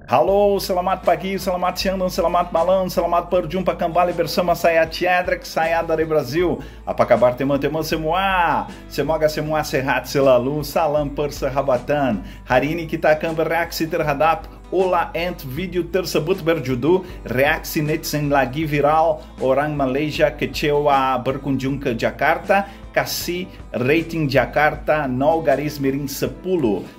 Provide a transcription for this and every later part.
Halo, selamat pagi, selamat siang, dan selamat malam. Selamat berjumpa kembali bersama saya Tiedrek, saya dari Brasil. Apa kabar teman-teman semua? Semoga semua sehat selalu. Salam persahabatan. Hari ini kita akan bereaksi terhadap Ola Ant. Video tersebut berjudul Reaksi Netizen Lagi Viral, Orang Malaysia Kecewa Berkunjung ke Jakarta, Kasih rating Jakarta 0,10.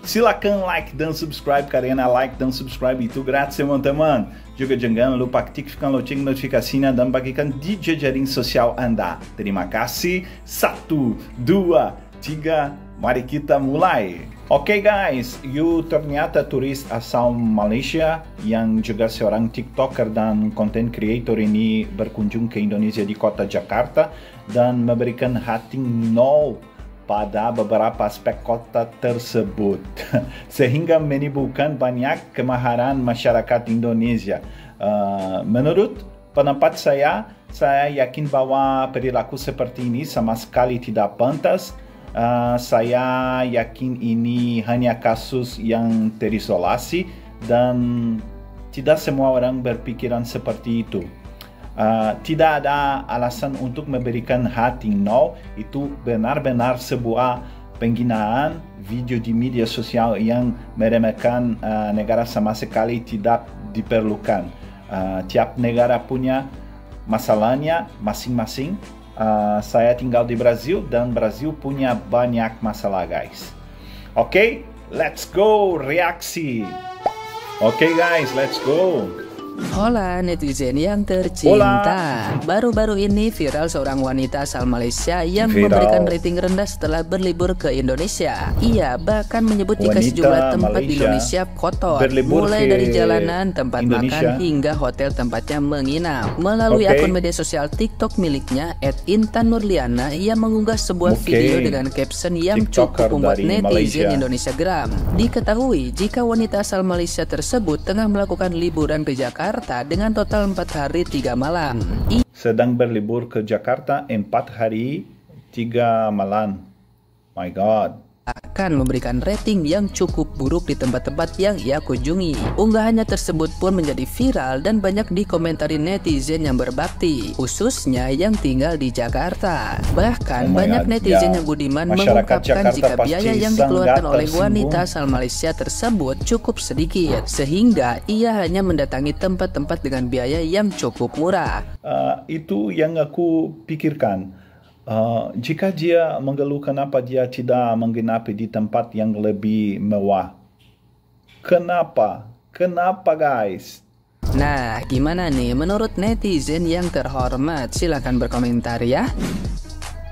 Silakan like dan subscribe, karena like dan subscribe itu gratis teman-teman. Juga jangan lupa aktifkan lonceng notifikasinya dan bagikan di jejaring sosial Anda. Terima kasih. 1, 2, 3, mari kita mulai. Oke guys, you ternyata turis asal Malaysia yang juga seorang TikToker dan content creator ini berkunjung ke Indonesia di kota Jakarta dan memberikan rating 0 pada beberapa aspek kota tersebut sehingga menimbulkan banyak kemarahan masyarakat Indonesia. Menurut pendapat saya yakin bahwa perilaku seperti ini sama sekali tidak pantas. Saya yakin ini hanya kasus yang terisolasi dan tidak semua orang berpikiran seperti itu. Tidak ada alasan untuk memberikan rating 0. Itu benar-benar sebuah penghinaan video di media sosial yang meremehkan negara sama sekali tidak diperlukan. Tiap negara punya masalahnya masing-masing. Saya tinggal di Brasil dan Brasil punya banyak masalah guys. Oke, let's go reaksi. Oke guys, let's go. Hola netizen yang tercinta. Baru-baru ini viral seorang wanita asal Malaysia yang memberikan rating rendah setelah berlibur ke Indonesia. Ia bahkan menyebut jika sejumlah tempat di Indonesia kotor, mulai dari jalanan, tempat makan, hingga hotel tempatnya menginap. Melalui akun media sosial TikTok miliknya @intan_nurliana, ia mengunggah sebuah video dengan caption yang cukup membuat netizen Indonesia geram. Diketahui jika wanita asal Malaysia tersebut tengah melakukan liburan ke Jakarta dengan total 4 hari 3 malam. Sedang berlibur ke Jakarta 4 hari 3 malam. My God. Akan memberikan rating yang cukup buruk di tempat-tempat yang ia kunjungi. Unggahannya tersebut pun menjadi viral dan banyak dikomentari netizen yang berbakti, khususnya yang tinggal di Jakarta. Bahkan banyak netizen yang budiman mengungkapkan jika biaya yang dikeluarkan oleh wanita asal Malaysia tersebut cukup sedikit, sehingga ia hanya mendatangi tempat-tempat dengan biaya yang cukup murah. Itu yang aku pikirkan. Jika dia mengeluh kenapa dia tidak mengenapi di tempat yang lebih mewah. Kenapa? Kenapa guys? Nah, gimana nih menurut netizen yang terhormat? Silahkan berkomentar ya.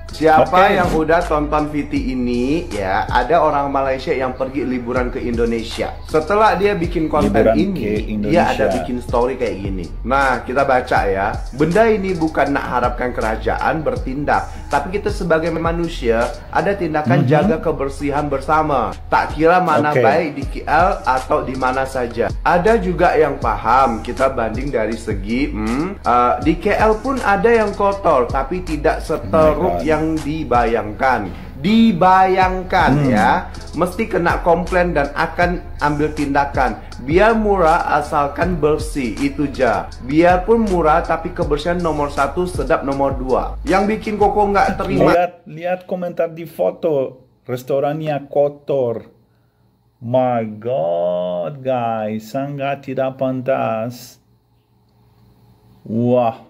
Siapa yang udah tonton VT ini ya, ada orang Malaysia yang pergi liburan ke Indonesia. Setelah dia bikin konten ini, dia ada bikin story kayak gini. Nah, kita baca ya. Benda ini bukan nak harapkan kerajaan bertindak, tapi kita sebagai manusia ada tindakan jaga kebersihan bersama. Tak kira mana baik di KL atau di mana saja. Ada juga yang paham, kita banding dari segi di KL pun ada yang kotor, tapi tidak seteruk yang dibayangkan ya, mesti kena komplain dan akan ambil tindakan. Biar murah asalkan bersih, itu ja. Biarpun murah tapi kebersihan nomor 1, sedap nomor 2. Yang bikin Koko nggak terima. Lihat komentar di foto, restorannya kotor. My God guys, sangat tidak pantas. Wah.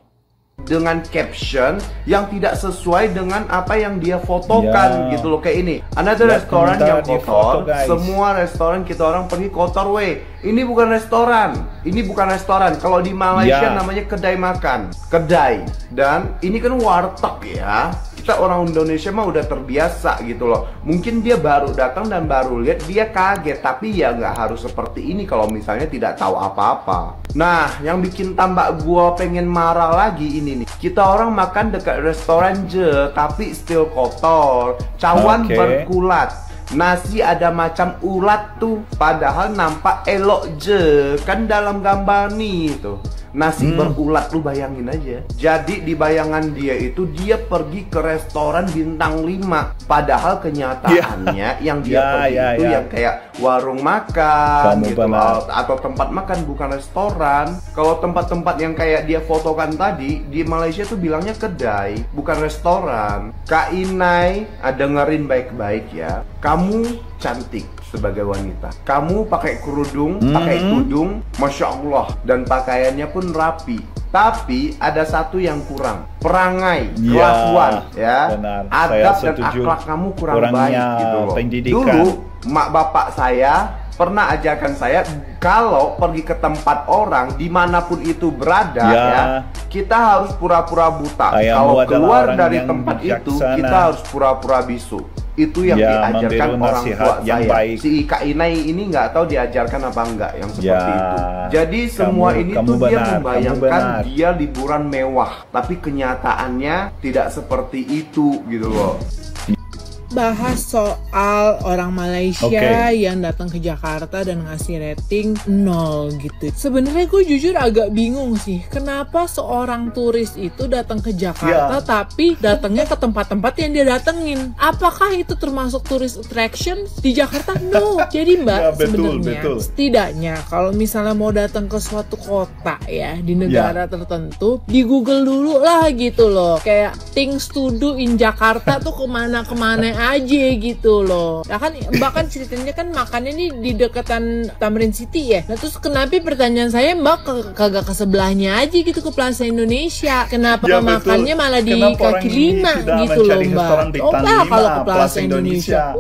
Dengan caption yang tidak sesuai dengan apa yang dia fotokan gitu loh, kayak ini. Ada restoran yang kotor, semua restoran kita orang pergi kotor weh. Ini bukan restoran, ini bukan restoran. Kalau di Malaysia namanya kedai makan, kedai. Dan ini kan warteg ya. Kita orang Indonesia mah udah terbiasa gitu loh. Mungkin dia baru datang dan baru lihat, dia kaget. Tapi ya nggak harus seperti ini kalau misalnya tidak tahu apa-apa. Nah, yang bikin tambah gua pengen marah lagi ini nih. Kita orang makan dekat restoran je, tapi still kotor. Cawan berkulat. Nasi ada macam ulat tuh, padahal nampak elok je kan dalam gambar nih tuh. nasi berulat, lu bayangin aja. Jadi di bayangan dia itu dia pergi ke restoran bintang 5, padahal kenyataannya yang dia pergi itu yang kayak warung makan gitu loh, atau tempat makan bukan restoran. Kalau tempat-tempat yang kayak dia fotokan tadi di Malaysia tuh bilangnya kedai, bukan restoran. Kak Inai, dengerin baik-baik ya. Kamu cantik sebagai wanita. Kamu pakai kerudung, pakai tudung, Masya Allah, dan pakaiannya pun rapi. Tapi ada satu yang kurang, perangai, kelakuan, ya, adab dan akhlak kamu kurang baik gitu loh. Dulu mak bapak saya pernah ajarkan saya kalau pergi ke tempat orang dimanapun itu berada ya, kita harus pura-pura buta. Kalau keluar dari tempat itu kita harus pura-pura bisu. Itu yang diajarkan orang tua saya. Baik. Si Kak Inai ini nggak tahu diajarkan apa enggak yang seperti itu. Jadi semua ini tuh dia membayangkan dia liburan mewah, tapi kenyataannya tidak seperti itu gitu loh. Bahas soal orang Malaysia yang datang ke Jakarta dan ngasih rating 0 gitu. Sebenarnya gue jujur agak bingung sih, kenapa seorang turis itu datang ke Jakarta tapi datangnya ke tempat-tempat yang dia datengin. Apakah itu termasuk tourist attraction di Jakarta? No. Jadi Mbak, sebenarnya setidaknya kalau misalnya mau datang ke suatu kota ya di negara tertentu, di Google dulu lah gitu loh. Kayak things to do in Jakarta tuh kemana-kemana aja gitu loh. Nah kan Mbak kan ceritanya kan makannya nih di deketan Tamrin City ya. Nah terus kenapa pertanyaan saya Mbak kagak ke sebelahnya aja gitu ke Plaza Indonesia? Kenapa makannya malah di kaki 5 gitu loh Mbak? Coba kalau ke Plaza Indonesia.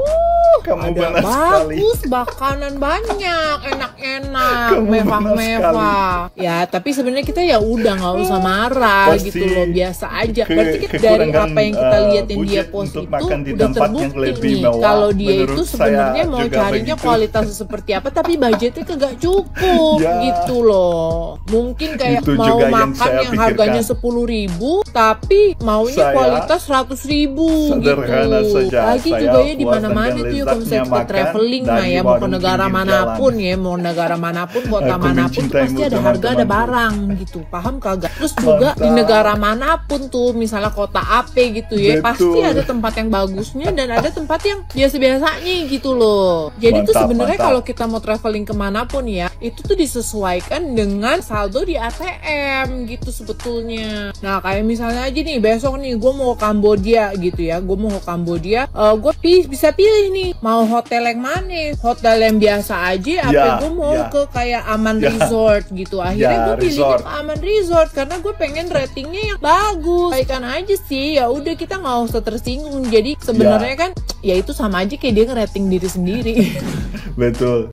Kamu ada bagus, makanan banyak, enak-enak, mewah-mewah. Ya, tapi sebenarnya kita ya udah nggak usah marah gitu loh, biasa aja. Berarti dari apa yang kita lihat yang dia post itu udah terbukti nih kalau dia itu sebenarnya mau carinya kualitas seperti apa, tapi budgetnya kagak cukup gitu loh. Mungkin kayak mau makan yang harganya 10.000 tapi maunya kualitas 100.000 gitu. Lagi juga ya di mana-mana tuh kalau misalnya kita traveling lah ya, mau ke negara manapun ya, mau negara manapun, kota manapun tuh pasti ada harga, ada barang gitu, paham kagak? Terus juga di negara manapun tuh, misalnya kota AP gitu ya, pasti ada tempat yang bagusnya dan ada tempat yang biasa-biasanya gitu loh. Jadi tuh sebenarnya kalau kita mau traveling kemanapun ya, itu tuh disesuaikan dengan saldo di ATM gitu sebetulnya. Nah kayak misalnya aja nih, besok nih gue mau ke Kamboja gitu ya, gue mau ke Kamboja, gue bisa pilih nih mau hotel yang mana, hotel yang biasa aja apa gue mau ke kayak Aman Resort gitu. Akhirnya gue pilihnya ke Aman Resort karena gue pengen ratingnya yang bagus. Baikkan aja sih, ya udah kita nggak usah tersinggung. Jadi sebenarnya kan ya itu sama aja kayak dia ngerating diri sendiri. Betul.